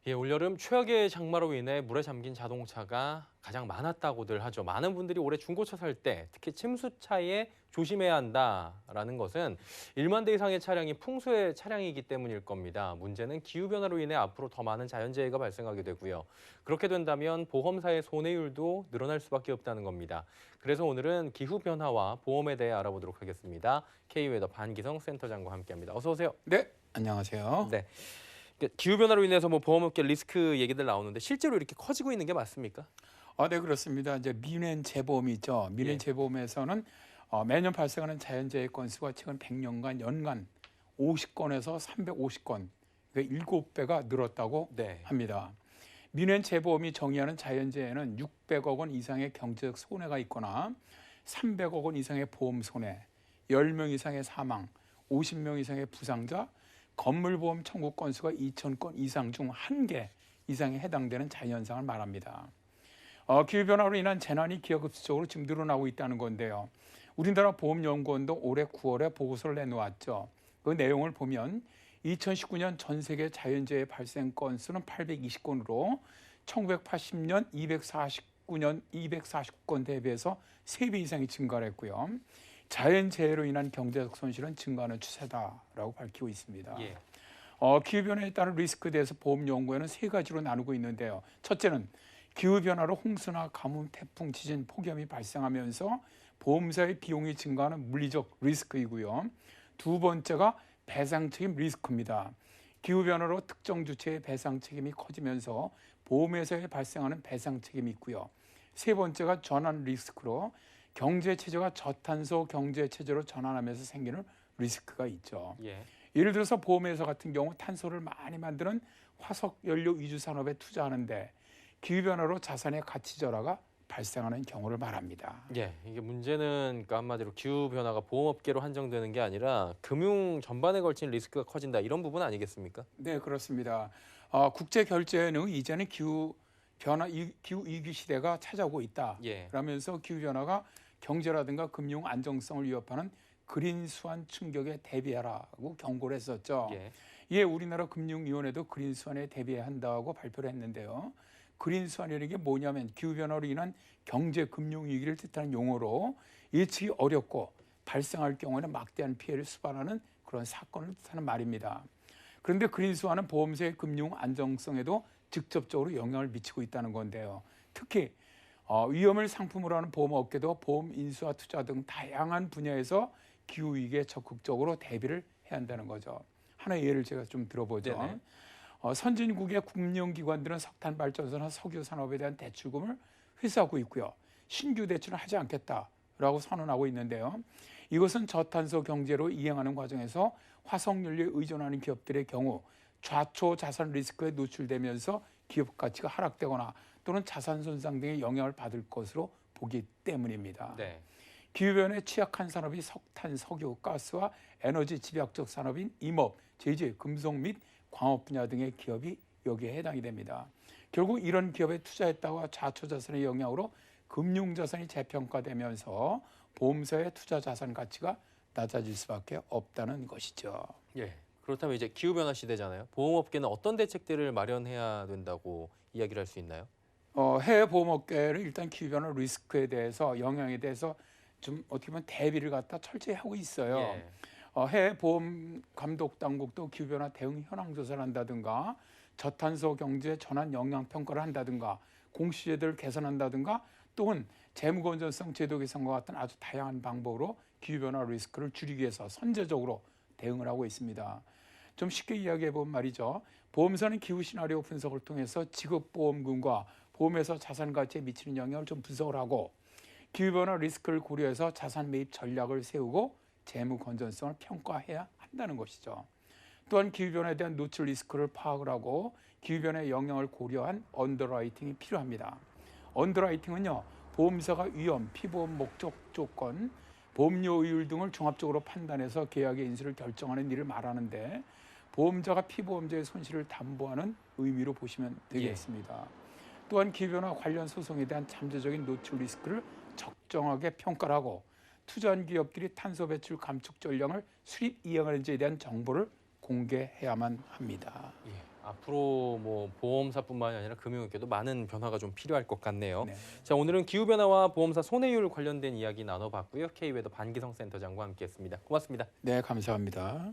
예, 올여름 최악의 장마로 인해 물에 잠긴 자동차가 가장 많았다고들 하죠. 많은 분들이 올해 중고차 살 때 특히 침수차에 조심해야 한다라는 것은 1만 대 이상의 차량이 풍수의 차량이기 때문일 겁니다. 문제는 기후변화로 인해 앞으로 더 많은 자연재해가 발생하게 되고요. 그렇게 된다면 보험사의 손해율도 늘어날 수밖에 없다는 겁니다. 그래서 오늘은 기후변화와 보험에 대해 알아보도록 하겠습니다. K웨더 반기성 센터장과 함께합니다. 어서 오세요. 네, 안녕하세요. 네. 기후변화로 인해서 뭐 보험업계 리스크 얘기들 나오는데 실제로 이렇게 커지고 있는 게 맞습니까? 네, 그렇습니다. 이제 민원 재보험이 있죠. 민원 예. 재보험에서는 매년 발생하는 자연재해 건수가 최근 100년간 연간 50건에서 350건, 그러니까 7배가 늘었다고 네. 합니다. 민원 재보험이 정의하는 자연재해는 600억 원 이상의 경제적 손해가 있거나 300억 원 이상의 보험 손해, 10명 이상의 사망, 50명 이상의 부상자, 건물보험 청구 건수가 2,000건 이상 중 1개 이상에 해당되는 자연현상을 말합니다. 기후변화로 인한 재난이 기하급수적으로 지금 늘어나고 있다는 건데요. 우리나라 보험연구원도 올해 9월에 보고서를 내놓았죠. 그 내용을 보면 2019년 전 세계 자연재해 발생 건수는 820건으로 1980년 249년 240건 대비해서 3배 이상이 증가를 했고요. 자연재해로 인한 경제적 손실은 증가하는 추세다라고 밝히고 있습니다. 예. 기후변화에 따른 리스크에 대해서 보험연구에는 3가지로 나누고 있는데요. 첫째는 기후변화로 홍수나 가뭄, 태풍, 지진, 폭염이 발생하면서 보험사의 비용이 증가하는 물리적 리스크이고요. 두 번째가 배상 책임 리스크입니다. 기후변화로 특정 주체의 배상 책임이 커지면서 보험회사에 발생하는 배상 책임이 있고요. 세 번째가 전환 리스크로 경제체제가 저탄소 경제체제로 전환하면서 생기는 리스크가 있죠. 예. 예를 들어서 보험회사 같은 경우 탄소를 많이 만드는 화석연료 위주 산업에 투자하는데 기후변화로 자산의 가치 절하가 발생하는 경우를 말합니다. 예. 이게 문제는 그러니까 한마디로 기후변화가 보험업계로 한정되는 게 아니라 금융 전반에 걸친 리스크가 커진다 이런 부분 아니겠습니까? 네, 그렇습니다. 국제 결제는 이제는 기후 위기 시대가 찾아오고 있다. 예. 그러면서 기후 변화가 경제라든가 금융 안정성을 위협하는 그린 스완 충격에 대비하라고 경고를 했었죠. 예. 이에 우리나라 금융위원회도 그린 스완에 대비해야 한다고 발표를 했는데요. 그린 스완이라는 게 뭐냐면 기후 변화로 인한 경제 금융 위기를 뜻하는 용어로 예측이 어렵고 발생할 경우에는 막대한 피해를 수반하는 그런 사건을 뜻하는 말입니다. 그런데 그린스완은 보험사의 금융 안정성에도 직접적으로 영향을 미치고 있다는 건데요. 특히 위험을 상품으로 하는 보험업계도 보험 인수와 투자 등 다양한 분야에서 기후위기에 적극적으로 대비를 해야 한다는 거죠. 하나의 예를 제가 좀 들어보죠. 네네. 선진국의 금융기관들은 석탄 발전소나 석유 산업에 대한 대출금을 회수하고 있고요. 신규 대출은 하지 않겠다라고 선언하고 있는데요. 이것은 저탄소 경제로 이행하는 과정에서 화석연료에 의존하는 기업들의 경우 좌초 자산 리스크에 노출되면서 기업 가치가 하락되거나 또는 자산 손상 등의 영향을 받을 것으로 보기 때문입니다. 네. 기후변화에 취약한 산업이 석탄, 석유, 가스와 에너지 집약적 산업인 임업, 제재, 금속 및 광업 분야 등의 기업이 여기에 해당이 됩니다. 결국 이런 기업에 투자했다가 좌초 자산의 영향으로 금융자산이 재평가되면서 보험사의 투자 자산 가치가 낮아질 수밖에 없다는 것이죠. 예. 그렇다면 이제 기후변화 시대잖아요. 보험업계는 어떤 대책들을 마련해야 된다고 이야기를 할 수 있나요? 해외 보험업계는 일단 기후변화 리스크에 대해서 영향에 대해서 좀 어떻게 보면 대비를 갖다 철저히 하고 있어요. 예. 해외 보험 감독 당국도 기후변화 대응 현황 조사를 한다든가 저탄소 경제 전환 영향 평가를 한다든가 공시제도를 개선한다든가 또는 재무 건전성 제도 개선과 같은 아주 다양한 방법으로 기후변화 리스크를 줄이기 위해서 선제적으로 대응을 하고 있습니다. 좀 쉽게 이야기해 보면 말이죠. 보험사는 기후 시나리오 분석을 통해서 지급보험금과 보험에서 자산 가치에 미치는 영향을 좀 분석을 하고 기후변화 리스크를 고려해서 자산 매입 전략을 세우고 재무 건전성을 평가해야 한다는 것이죠. 또한 기후변화에 대한 노출 리스크를 파악을 하고 기후변화의 영향을 고려한 언더라이팅이 필요합니다. 언더라이팅은요, 보험사가 위험, 피보험 목적 조건, 보험료율 등을 종합적으로 판단해서 계약의 인수를 결정하는 일을 말하는데 보험자가 피보험자의 손실을 담보하는 의미로 보시면 되겠습니다. 또한 기후변화 관련 소송에 대한 잠재적인 노출 리스크를 적정하게 평가를 하고 투자한 기업들이 탄소 배출 감축 전략을 수립 이행하는지에 대한 정보를 공개해야만 합니다. 예. 앞으로 뭐 보험사뿐만이 아니라 금융업계도 많은 변화가 좀 필요할 것 같네요. 네. 자, 오늘은 기후변화와 보험사 손해율 관련된 이야기 나눠봤고요. K웨더 반기성 센터장과 함께했습니다. 고맙습니다. 네, 감사합니다.